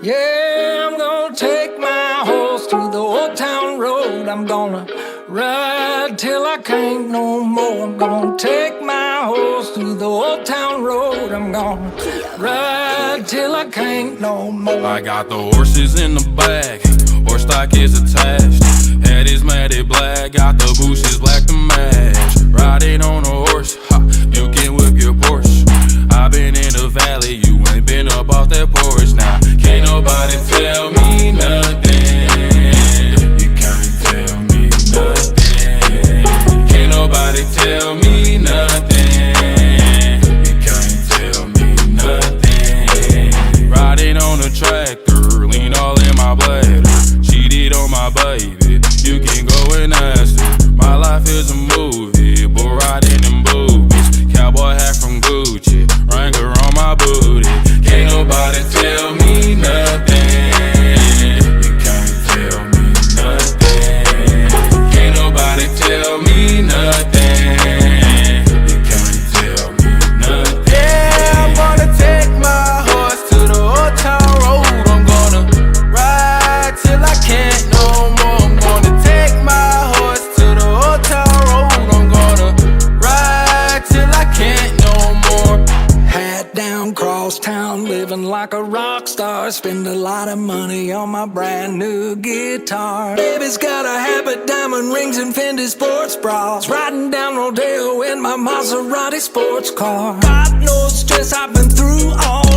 Yeah, I'm gonna take my horse to the old town road. I'm gonna ride till I can't no more. I'm gonna take my horse to the old town road. I'm gonna ride till I can't no more. I got the horses in the back, horse stock is attached. Head is matted black, got the bushes black to match. Riding on a horse, ha, you can whip your Porsche. I've been in the valley, you ain't been up off that porch. Now, can't nobody tell me nothing. You can't tell me nothing. Can't nobody tell me nothing. You can't tell me nothing. Riding on a tractor, lean all in my bladder. Cheated on my baby, you can go and ask her. My life is a movie, but riding in boobies. Cowboy hat from Gucci, Wrangler on my booty. Can't nobody tell me nothing. You can't tell me nothing. Can't nobody tell me nothing. You can't tell me nothing. Yeah, I'm gonna take my horse to the old town road. I'm gonna ride till I can't no more. I'm gonna take my horse to the old town road. I'm gonna ride till I can't no more. Hat down, cross town, living like a rock star. Spend a lot of money on my brand new guitar. Baby's got a habit, diamond rings and Fendi sports bras. Riding down Rodeo in my Maserati sports car. God knows stress I've been through all